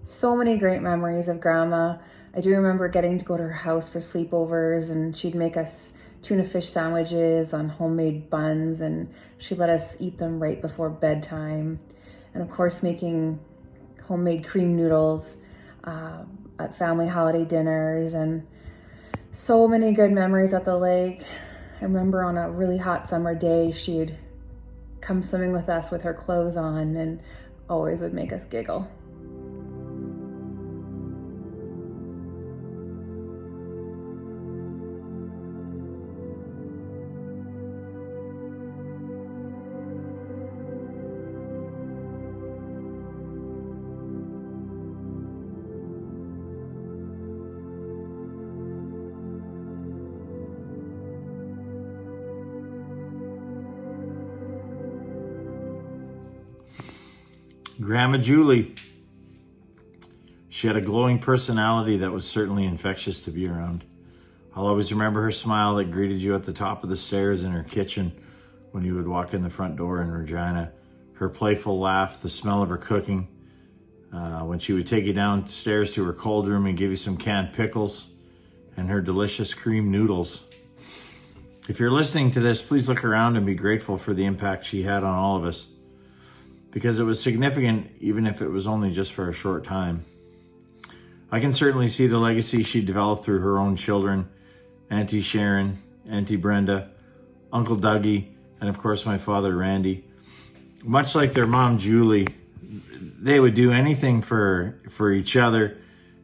So many great memories of Grandma. I do remember getting to go to her house for sleepovers, and she'd make us tuna fish sandwiches on homemade buns, and she'd let us eat them right before bedtime. And of course, making homemade cream noodles at family holiday dinners, and so many good memories at the lake. I remember on a really hot summer day, she'd come swimming with us with her clothes on and always would make us giggle. Grandma Julie. She had a glowing personality that was certainly infectious to be around. I'll always remember her smile that greeted you at the top of the stairs in her kitchen when you would walk in the front door in Regina. Her playful laugh, the smell of her cooking, when she would take you downstairs to her cold room and give you some canned pickles, and her delicious cream noodles. If you're listening to this, please look around and be grateful for the impact she had on all of us, because it was significant even if it was only just for a short time. I can certainly see the legacy she developed through her own children, Auntie Sharon, Auntie Brenda, Uncle Dougie, and of course my father Randy. Much like their mom Julie, they would do anything for each other,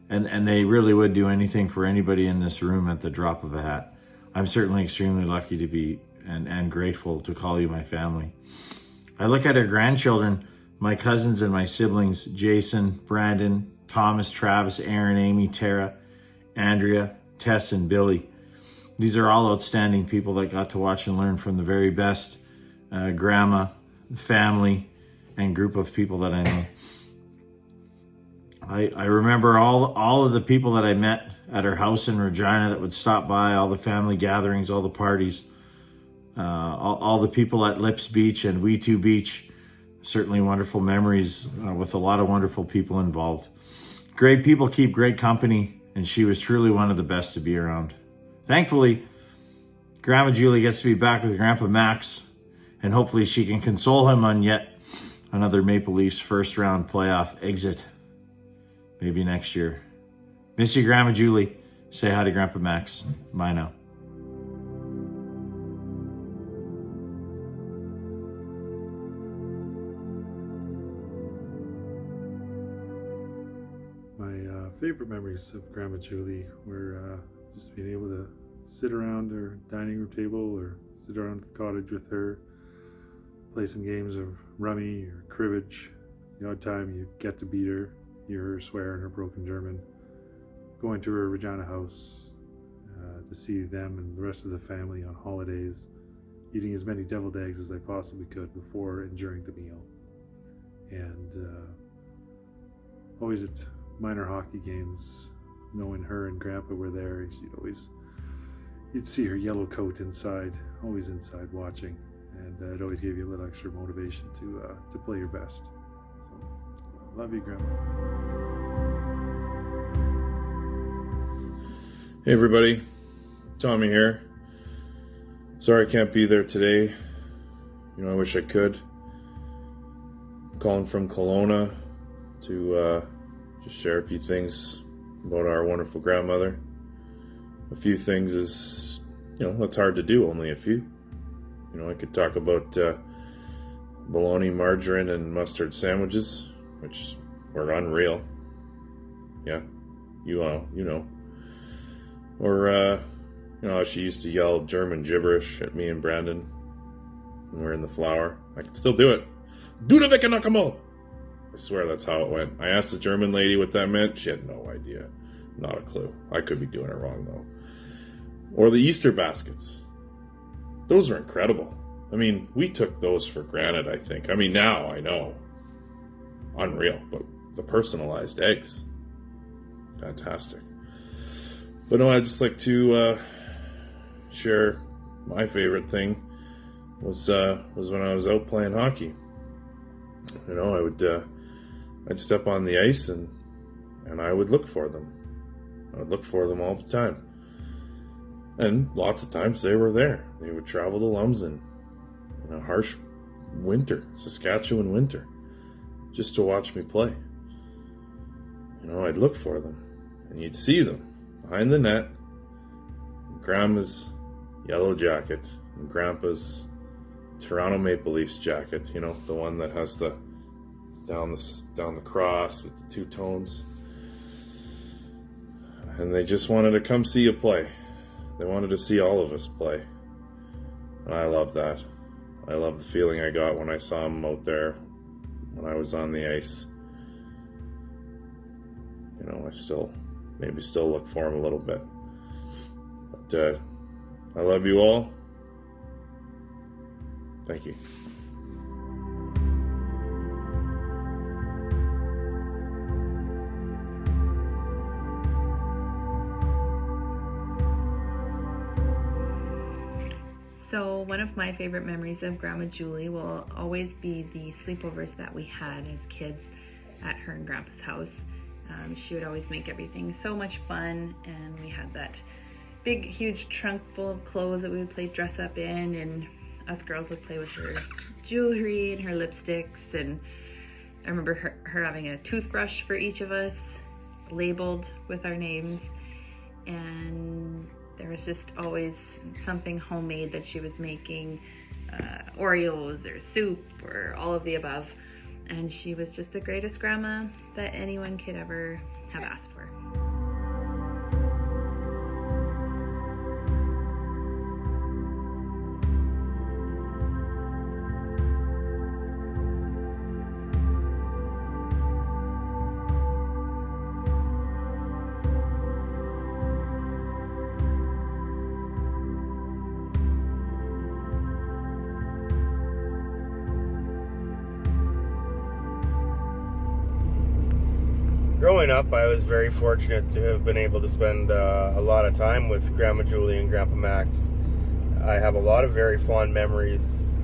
and they really would do anything for anybody in this room at the drop of a hat. I'm certainly extremely lucky to be and grateful to call you my family. I look at her grandchildren, my cousins and my siblings, Jason, Brandon, Thomas, Travis, Aaron, Amy, Tara, Andrea, Tess, and Billy. These are all outstanding people that got to watch and learn from the very best grandma, family, and group of people that I know. I remember all of the people that I met at her house in Regina that would stop by, all the family gatherings, all the parties, all the people at Lips Beach and We Two Beach. Certainly wonderful memories with a lot of wonderful people involved. Great people keep great company, and she was truly one of the best to be around. Thankfully, Grandma Julie gets to be back with Grandpa Max, and hopefully she can console him on yet another Maple Leafs first round playoff exit. Maybe next year. Miss you, Grandma Julie. Say hi to Grandpa Max. Bye now. My favorite memories of Grandma Julie were just being able to sit around her dining room table or sit around the cottage with her, play some games of rummy or cribbage. The odd time you get to beat her, hear her swear in her broken German, going to her Regina house to see them and the rest of the family on holidays, eating as many deviled eggs as I possibly could before and during the meal. And always at minor hockey games, knowing her and Grandpa were there, you'd see her yellow coat inside, always inside watching, and it always gave you a little extra motivation to play your best. So, love you, Grandma. Hey everybody, Tommy here. Sorry I can't be there today. I wish I could. I'm calling from Kelowna to just share a few things about our wonderful grandmother. A few things is, that's hard to do, only a few. I could talk about bologna, margarine, and mustard sandwiches, which were unreal. Yeah, you know. Or, she used to yell German gibberish at me and Brandon when we were in the flower. I can still do it. Du da Nakamo! I swear that's how it went. I asked the German lady what that meant. She had no idea. Not a clue. I could be doing it wrong, though. Or the Easter baskets. Those are incredible. We took those for granted, I think. Now I know. Unreal. But the personalized eggs. Fantastic. But no, I'd just like to share my favorite thing was when I was out playing hockey. I'd step on the ice and and I would look for them. I would look for them all the time. And lots of times they were there. They would travel to Lumsden in a harsh winter, Saskatchewan winter, just to watch me play. I'd look for them, and you'd see them behind the net, Grandma's yellow jacket, and Grandpa's Toronto Maple Leafs jacket, the one that has the down the cross with the two tones. And they just wanted to come see you play. They wanted to see all of us play. And I love that. I love the feeling I got when I saw them out there, when I was on the ice. I still look for them a little bit. But I love you all. Thank you. So one of my favorite memories of Grandma Julie will always be the sleepovers that we had as kids at her and Grandpa's house. She would always make everything so much fun, and we had that big, huge trunk full of clothes that we would play dress up in, and us girls would play with her jewelry and her lipsticks. And I remember her having a toothbrush for each of us, labeled with our names, and there was just always something homemade that she was making, Oreos or soup or all of the above. And she was just the greatest grandma that anyone could ever have asked for. Growing up, I was very fortunate to have been able to spend a lot of time with Grandma Julie and Grandpa Max. I have a lot of very fond memories.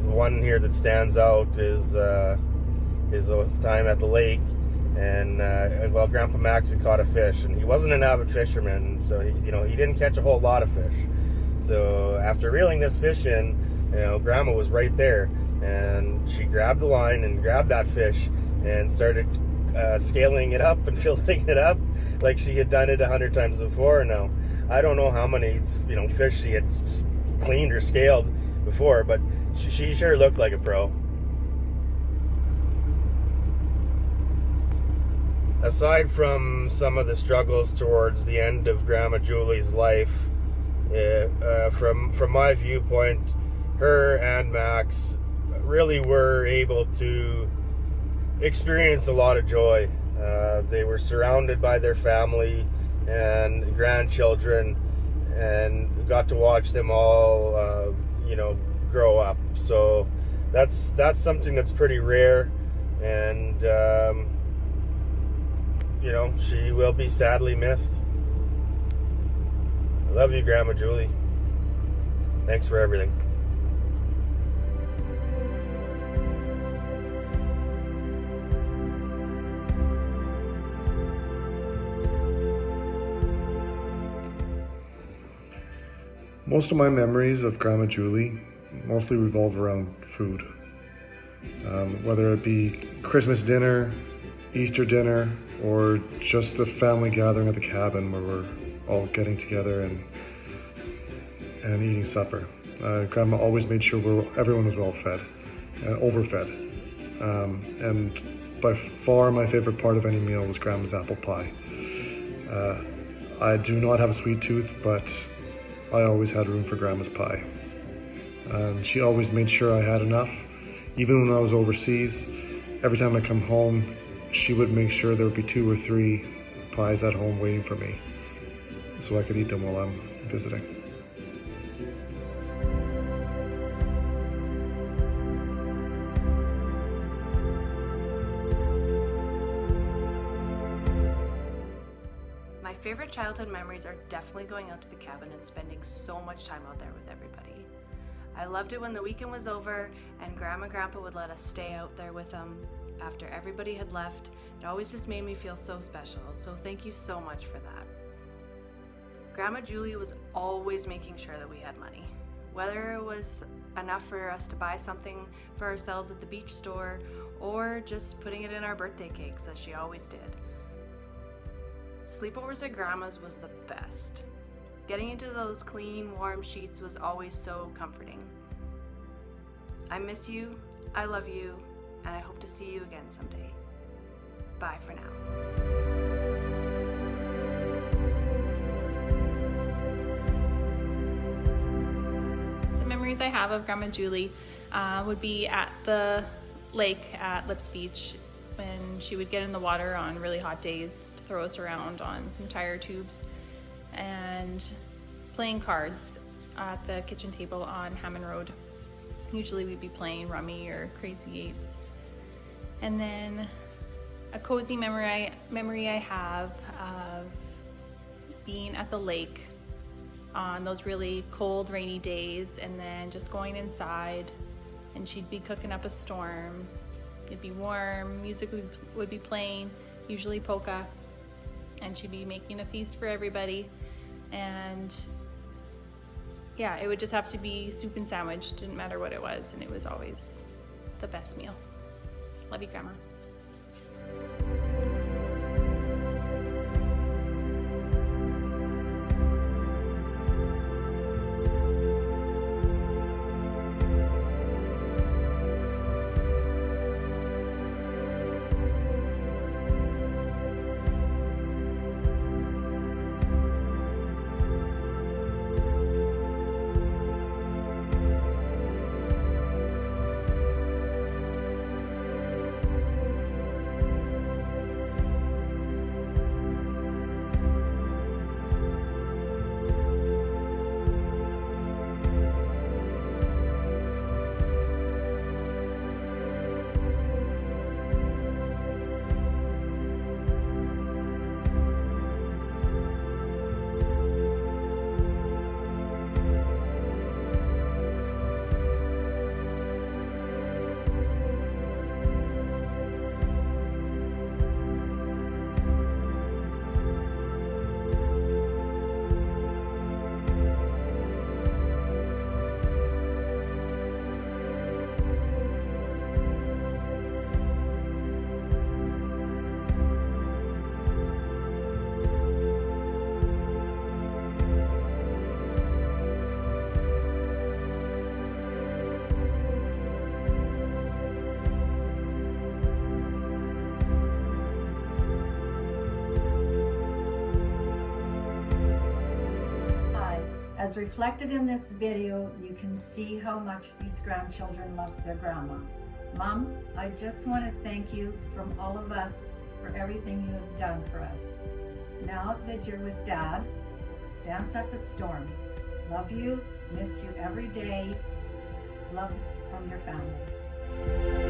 One here that stands out is this time at the lake, and Grandpa Max had caught a fish, and he wasn't an avid fisherman, so he didn't catch a whole lot of fish. So after reeling this fish in, Grandma was right there, and she grabbed the line and grabbed that fish and started scaling it up and filling it up like she had done it 100 times before. Now, I don't know how many fish she had cleaned or scaled before, but she sure looked like a pro. Aside from some of the struggles towards the end of Grandma Julie's life, from my viewpoint, her and Max really were able to experience a lot of joy. They were surrounded by their family and grandchildren, and got to watch them all grow up. So that's something that's pretty rare, and she will be sadly missed. I love you, Grandma Julie. Thanks for everything. Most of my memories of Grandma Julie mostly revolve around food. Whether it be Christmas dinner, Easter dinner, or just a family gathering at the cabin where we're all getting together and eating supper. Grandma always made sure everyone was well fed and overfed. And by far my favorite part of any meal was Grandma's apple pie. I do not have a sweet tooth, but I always had room for Grandma's pie. And she always made sure I had enough. Even when I was overseas, every time I come home, she would make sure there would be 2 or 3 pies at home waiting for me so I could eat them while I'm visiting. My favorite childhood memories are definitely going out to the cabin and spending so much time out there with everybody. I loved it when the weekend was over and Grandma and Grandpa would let us stay out there with them after everybody had left It always just made me feel so special, so thank you so much for that. Grandma Julie was always making sure that we had money. Whether it was enough for us to buy something for ourselves at the beach store or just putting it in our birthday cakes as she always did. Sleepovers at Grandma's was the best. Getting into those clean, warm sheets was always so comforting. I miss you, I love you, and I hope to see you again someday. Bye for now. Memories I have of Grandma Julie would be at the lake at Lips Beach when she would get in the water on really hot days to throw us around on some tire tubes, and playing cards at the kitchen table on Hammond Road. Usually we'd be playing Rummy or Crazy Eights. And then a cozy memory I have of being at the lake on those really cold, rainy days, and then just going inside, and she'd be cooking up a storm. It'd be warm, music would be playing, usually polka, and she'd be making a feast for everybody. And yeah, it would just have to be soup and sandwich, didn't matter what it was, and it was always the best meal. Love you, Grandma. As reflected in this video, you can see how much these grandchildren love their grandma. Mom, I just want to thank you from all of us for everything you have done for us. Now that you're with Dad, dance up a storm. Love you, miss you every day. Love from your family.